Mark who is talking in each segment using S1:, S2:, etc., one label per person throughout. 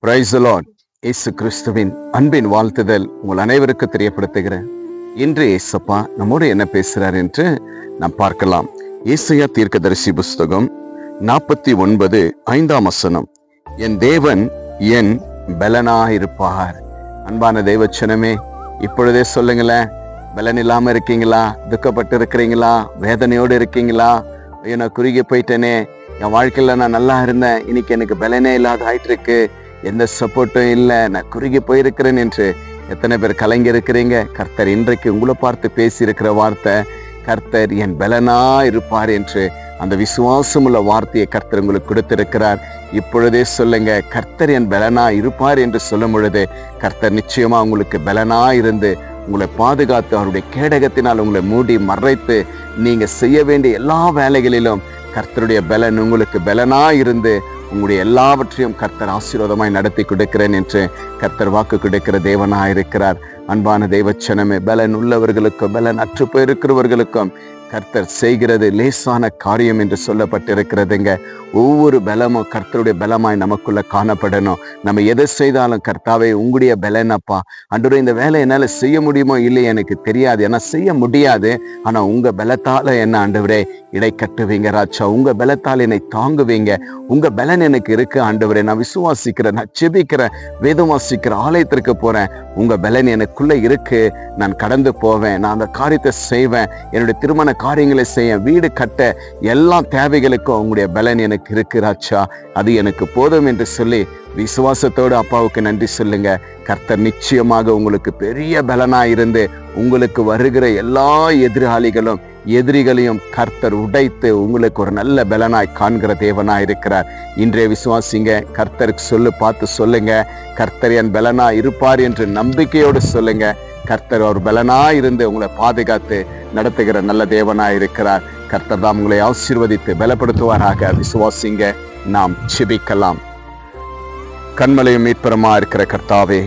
S1: Praise the Lord. இயேசு கிறிஸ்துவின் அன்பின் வாழ்த்துதல் உங்கள் அனைவருக்கு தெரியப்படுத்துகிறேன். இன்று இயேசப்பா நம்மோடு என்ன பேசுகிறார் என்று நாம் பார்க்கலாம். ஏசாயா தீர்க்கதரிசி புஸ்தகம் 49:5 வசனம். என் தேவன் என் பலனாயிருப்பார். அன்பான தேவச்சனமே, இப்பொழுதே சொல்லுங்களேன், பலன் இல்லாம இருக்கீங்களா? துக்கப்பட்டு இருக்கிறீங்களா? வேதனையோடு இருக்கீங்களா? ஐயோ, நான் குறுகி போயிட்டேனே, என் வாழ்க்கையில நான் நல்லா இருந்தேன், இன்னைக்கு எனக்கு பலனே இல்லாத ஆயிட்டு இருக்கு, எந்த சப்போர்ட்டும் இல்லை, நான் குறுகி போயிருக்கிறேன் என்று எத்தனை பேர் கலங்கி இருக்கிறீங்க? கர்த்தர் இன்றைக்கு உங்களை பார்த்து பேசி இருக்கிற வார்த்தை, கர்த்தர் என் பலனா இருப்பார் என்று அந்த விசுவாசமுள்ள வார்த்தையை கர்த்தர் உங்களுக்கு கொடுத்திருக்கிறார். இப்பொழுதே சொல்லுங்க, கர்த்தர் என் பலனா இருப்பார் என்று சொல்லும் பொழுது கர்த்தர் நிச்சயமா உங்களுக்கு பலனா இருந்து உங்களை பாதுகாத்து அவருடைய கேடகத்தினால் உங்களை மூடி மறைத்து நீங்க செய்ய வேண்டிய எல்லா வேலைகளிலும் கர்த்தருடைய பலன் உங்களுக்கு பலனா இருந்து உங்களுடைய எல்லாவற்றையும் கர்த்தர் ஆசீர்வாதமாய் நடத்தி கொடுக்கிறேன் என்று கர்த்தர் வாக்கு கொடுக்கிற தேவனாய் இருக்கிறார். அன்பான தேவச்சனமே, பலன் உள்ளவர்களுக்கும் பலன் அற்று போயிருக்கிறவர்களுக்கும் கர்த்தர் செய்கிறது லேசான காரியம் என்று சொல்லப்பட்டிருக்கிறதுங்க. ஒவ்வொரு பலமும் கர்த்தருடைய பலமாய் நமக்குள்ள காணப்படணும். நம்ம எதை செய்தாலும் கர்த்தாவே உங்களுடைய பலனப்பா, அன்றைய இந்த வேலை என்னால் செய்ய முடியுமோ இல்லையே எனக்கு தெரியாது, ஏன்னா செய்ய முடியாது, ஆனா உங்க பலத்தால என்ன ஆண்டவரே இடை கட்டுவீங்க ராஜா, உங்க பலத்தால் என்னை தாங்குவீங்க, உங்க பலன் எனக்கு இருக்கு ஆண்டவரே, நான் விசுவாசிக்கிறேன், நான் செபிக்கிறேன், வேதம் வாசிக்கிற ஆலயத்திற்கு போறேன், உங்க பலன் எனக்குள்ள இருக்கு, நான் கடந்து போவேன், நான் அந்த காரியத்தை செய்வேன், என்னுடைய திருமண காரியங்களை செய்ய, வீடு கட்ட, எல்லா தேவைகளுக்கும் உங்களுடைய பலன் எனக்கு இருக்கு ராஜா, அது எனக்கு போதும் என்று சொல்லி விசுவாசத்தோடு அப்பாவுக்கு நன்றி சொல்லுங்க. கர்த்தர் நிச்சயமாக உங்களுக்கு பெரிய பலனா இருந்து உங்களுக்கு வருகிற எல்லா எதிரிகளையும் கர்த்தர் உடைத்து உங்களுக்கு ஒரு நல்ல பலனாய் காண்கிற தேவனாய் இருக்கிறார். இன்றைய விசுவாசிங்க, கர்த்தருக்கு பார்த்து சொல்லுங்க, கர்த்தர் என் பலனா இருப்பார் என்று நம்பிக்கையோடு சொல்லுங்க. கர்த்தர் ஒரு பலனா இருந்து உங்களை பாதுகாத்து நடத்துகிற நல்ல தேவனாய் இருக்கிறார். கர்த்தர் தான் உங்களை ஆசீர்வதித்து பலப்படுத்துவாராக. விசுவாசிங்க, நாம் செபிக்கலாம். கண்மலையும் மீட்பரமா இருக்கிற கர்த்தாவே,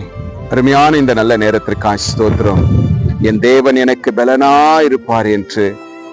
S1: அருமையான இந்த நல்ல நேரத்திற்காக ஸ்தோத்திரம். என் தேவன் எனக்கு பலனா இருப்பார் என்று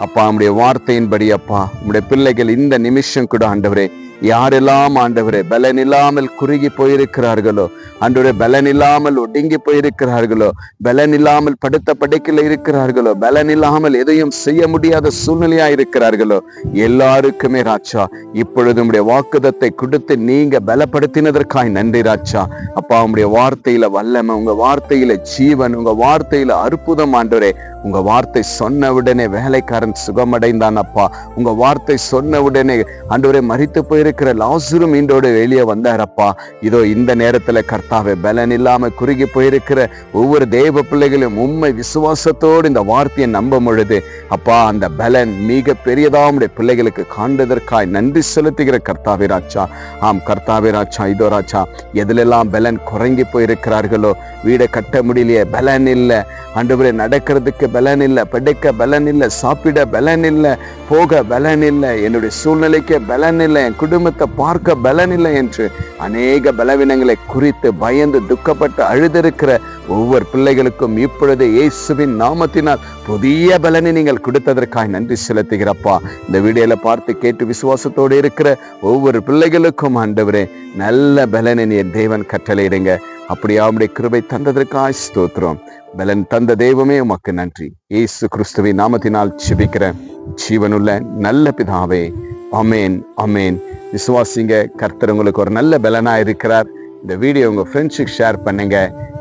S1: அப்பா உம்முடைய வார்த்தையின்படி அப்பா உம்முடைய பிள்ளைகள் இந்த நிமிஷம் கூட ஆண்டவரே, யாரெல்லாம் ஆண்டவரே பலன் இல்லாமல் குறுகி போயிருக்கிறார்களோ, ஆண்டவரே பலன் இல்லாமல் ஒடுங்கி போயிருக்கிறார்களோ, பலன் இல்லாமல் படுத்த படுக்கையில் இருக்கிறார்களோ, பலன் இல்லாமல் எதையும் செய்ய முடியாத சூழ்நிலையா இருக்கிறார்களோ, எல்லாருக்குமே ராஜா இப்பொழுது உம்முடைய வாக்குதத்தை கொடுத்து நீங்க பலப்படுத்தினதற்காய் நன்றி ராஜா. அப்பா உம்முடைய வார்த்தையில வல்லமை, உங்க வார்த்தையில ஜீவன், உங்க வார்த்தையில அற்புதம் ஆண்டவரே. உங்க வார்த்தை சொன்ன உடனே வேலைக்காரன் சுகமடைந்தான் அப்பா. உங்க வார்த்தை சொன்ன உடனே ஆண்டவரே மரித்து போயிருக்கிற லாசரு மீண்டோடு வெளியே வந்தாரப்பா. இதோ இந்த நேரத்துல கர்த்தாவே பலன் இல்லாம குறுகி போயிருக்கிற ஒவ்வொரு தேவ பிள்ளைகளும் உண்மை விசுவாசத்தோடு இந்த வார்த்தையை நம்பும் பொழுது அப்பா அந்த பலன் மிக பெரியதா உடைய பிள்ளைகளுக்கு காண்பதற்காய் நன்றி செலுத்துகிற கர்த்தாவே ராஜா. ஆம் கர்த்தாவே ராஜா, இதோ ராஜா எதிலெல்லாம் பலன் குறைங்கி போயிருக்கிறார்களோ, வீடை கட்ட முடியலையே, பலன் இல்லை ஆண்டவரே, நடக்கிறதுக்கு பலன் இல்லை, படுக்க பலன் இல்லை, சாப்பிட பலன் இல்லை, போக பலன் இல்லை, என்னுடைய சூழ்நிலைக்கு பலன் இல்லை, என் குடும்பத்தை பார்க்க பலன் இல்லை என்று அநேக பலவீனங்களை குறித்து பயந்து துக்கப்பட்டு அழுதிருக்கிற ஒவ்வொரு பிள்ளைகளுக்கும் இப்பொழுது இயேசுவின் நாமத்தினால் புதிய பலனை நீங்கள் கொடுத்ததற்காக நன்றி செலுத்துகிறப்பா. இந்த வீடியோல பார்த்து கேட்டு விசுவாசத்தோடு இருக்கிற ஒவ்வொரு பிள்ளைகளுக்கும் ஆண்டவரே நல்ல பலனை என் தேவன் கட்டளையிடுங்க. அப்படியே அவருடைய கிருபை தந்ததற்காக ஸ்தோத்திரம். பலன் தந்த தெய்வமே உமக்கு நன்றி. இயேசு கிறிஸ்துவின் நாமத்தினால் ஜெபிக்கிறேன் ஜீவனுள்ள நல்ல பிதாவே, ஆமேன் ஆமேன். விசுவாசிங்க, கர்த்தர் உங்களுக்கு ஒரு நல்ல பலனா இருக்கிறார். இந்த வீடியோ உங்க ஃப்ரெண்ட்ஸுக்கு ஷேர் பண்ணுங்க.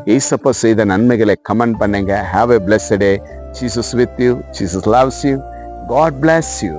S1: இயேசப்பா செய்த நன்மைகளை கமெண்ட் பண்ணுங்க. Have a blessed day. Jesus with you. Jesus loves you. God bless you.